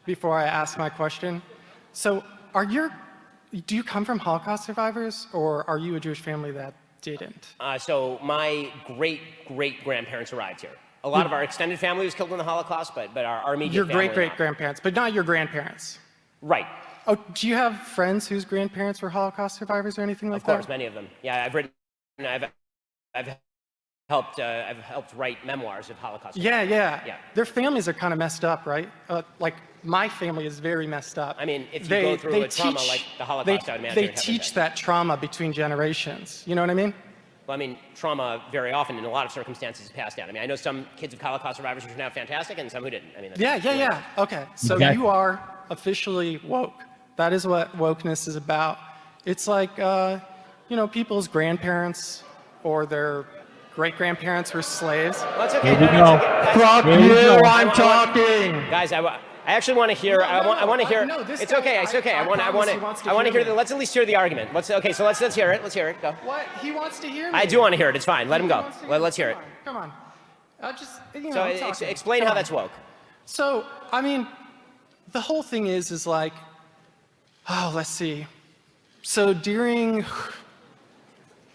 before I ask my question. So do you come from Holocaust survivors, or are you a Jewish family that didn't? So my great-great-grandparents arrived here. A lot of our extended family was killed in the Holocaust, but our immediate your family. Your great-great-grandparents, but not your grandparents. Right. Oh, do you have friends whose grandparents were Holocaust survivors or anything like that? Of course, many of them. Yeah, I've helped write memoirs of Holocaust survivors. Yeah. Their families are kind of messed up, right? Like, my family is very messed up. I mean, if you go through a trauma like the Holocaust, I would imagine they teach that trauma between generations. You know what I mean? Well, I mean, trauma very often in a lot of circumstances is passed down. I mean, I know some kids of Holocaust survivors who turned out fantastic and some who didn't. I mean, yeah. Okay, so you are officially woke. That is what wokeness is about. It's like, people's grandparents or their great-grandparents were slaves. Well, that's okay. Fuck you, I'm talking! Guys, I actually want to hear. I want to hear. No, it's okay. It's okay. I want to hear. Let's at least hear the argument. Let's hear it. Let's hear it. Go. What? He wants to hear me. I do want to hear it. It's fine. Let him go. Let's hear it. Come on. I'll just. So explain how that's woke. So I mean, the whole thing is like, let's see. So during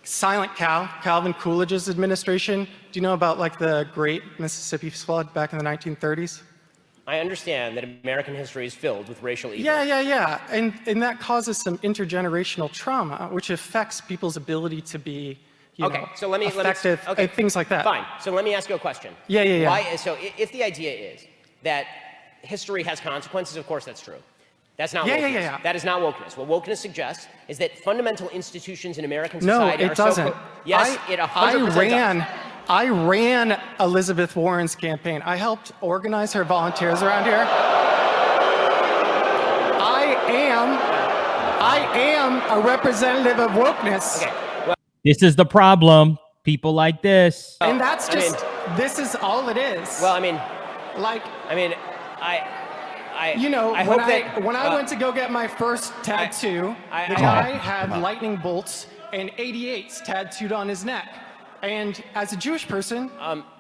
Silent Calvin Coolidge's administration, do you know about like the Great Mississippi Flood back in the 1930s? I understand that American history is filled with racial evil. Yeah. And that causes some intergenerational trauma, which affects people's ability to be, effective, and things like that. Fine. So let me ask you a question. Yeah. So if the idea is that history has consequences, of course that's true. That's not wokeness. Yeah. That is not wokeness. What wokeness suggests is that fundamental institutions in American society are so... No, it doesn't. Yes, it 100% does. I ran Elizabeth Warren's campaign. I helped organize her volunteers around here. I am a representative of wokeness. Okay. Well, this is the problem. People like this. And that's just, this is all it is. Well, I mean, when I went to go get my first tattoo, the guy had lightning bolts and 88s tattooed on his neck. And as a Jewish person,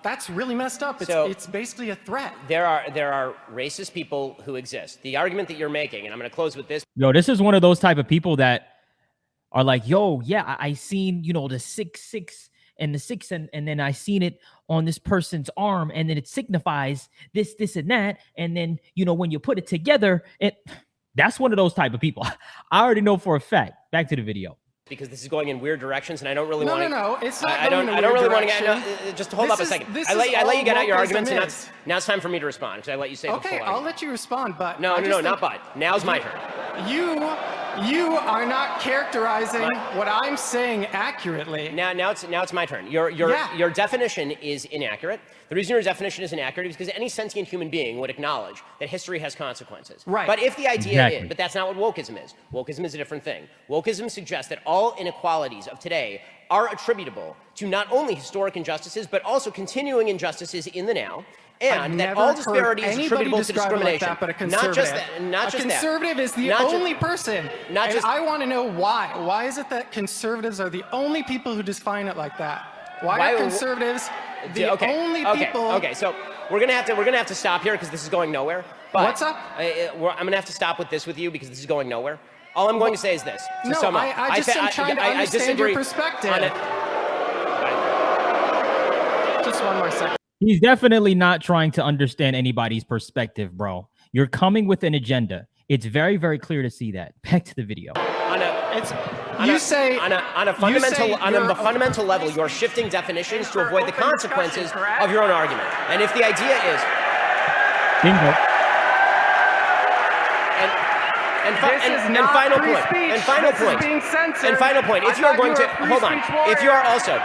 that's really messed up. It's basically a threat. There are racist people who exist. The argument that you're making, and I'm going to close with this. Yo, this is one of those type of people that are like, yo, yeah, I seen, the 6 and the 6, and then I seen it on this person's arm, and then it signifies this, and that. And then, when you put it together, that's one of those type of people. I already know for a fact. Back to the video. Because this is going in weird directions, and I don't really want to. No, it's not. I don't really want to get. Just hold up a second. I let you get out your arguments, and now it's time for me to respond because I let you say. Okay, I'll let you respond, but no, not but. Now's my turn. You are not characterizing what I'm saying accurately. Now it's my turn. Your definition is inaccurate. The reason your definition is inaccurate is because any sentient human being would acknowledge that history has consequences. Right. But if the idea is, but that's not what wokeism is. Wokeism is a different thing. Wokeism suggests that all inequalities of today are attributable to not only historic injustices, but also continuing injustices in the now. And that all disparity is attributable to discrimination. Like that, but a conservative. Not just that. A conservative is the only person. I want to know why. Why is it that conservatives are the only people who define it like that? Why are conservatives the only people? Okay, so we're gonna have to stop here because this is going nowhere. But what's up? I'm gonna have to stop with this with you because this is going nowhere. All I'm going to say is this. To sum up, I just am trying to understand your perspective. Just one more second. He's definitely not trying to understand anybody's perspective, bro. You're coming with an agenda. It's very, very clear to see that. Back to the video. On a fundamental level, you're shifting definitions to avoid the consequences of your own argument. And if the idea is... Bingo. And final point. If you are going to... Hold on. If you are also,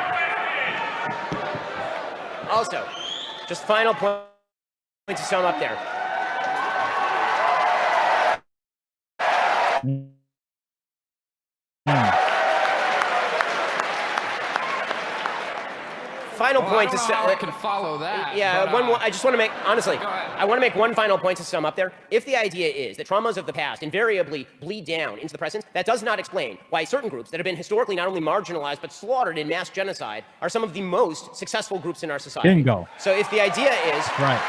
just final point to sum up there. Final point to I can follow that. Yeah, I just want to make, honestly, I want to make one final point to sum up there. If the idea is that traumas of the past invariably bleed down into the present, that does not explain why certain groups that have been historically not only marginalized but slaughtered in mass genocide are some of the most successful groups in our society. Bingo. So if the idea is... Right.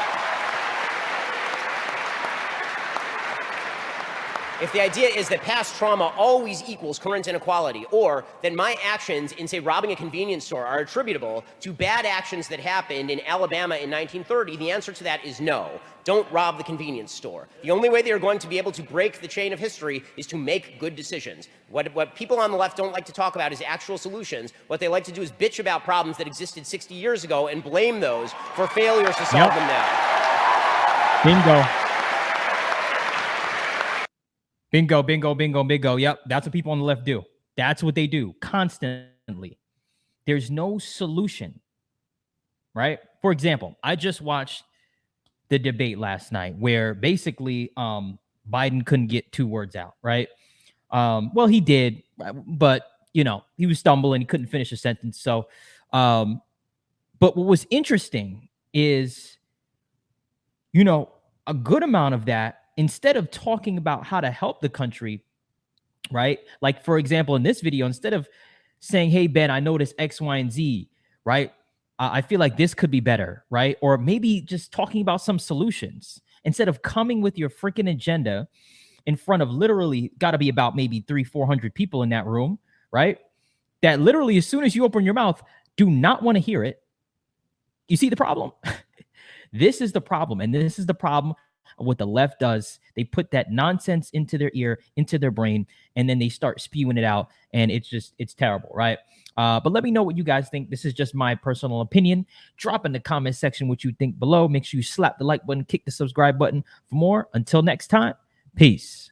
if the idea is that past trauma always equals current inequality, or that my actions in, say, robbing a convenience store are attributable to bad actions that happened in Alabama in 1930, the answer to that is no. Don't rob the convenience store. The only way they are going to be able to break the chain of history is to make good decisions. What people on the left don't like to talk about is actual solutions. What they like to do is bitch about problems that existed 60 years ago and blame those for failures to solve them now. Bingo. Bingo, bingo, bingo, bingo. Yep, that's what people on the left do. That's what they do constantly. There's no solution, right? For example, I just watched the debate last night where basically Biden couldn't get 2 words out, right? Well, he did, but, you know, he was stumbling. He couldn't finish a sentence. So, but what was interesting is, you know, a good amount of that, instead of talking about how to help the country, right? Like, for example, in this video, instead of saying, hey, Ben, I noticed X, Y, and Z, right? I feel like this could be better, right? Or maybe just talking about some solutions instead of coming with your freaking agenda in front of literally got to be about maybe 300-400 people in that room, right? That literally, as soon as you open your mouth, do not want to hear it. You see the problem? This is the problem. And this is the problem of what the left does. They put that nonsense into their ear, into their brain, and then they start spewing it out. And it's terrible, right? But let me know what you guys think. This is just my personal opinion. Drop in the comment section what you think below. Make sure you slap the like button, kick the subscribe button for more. Until next time, peace.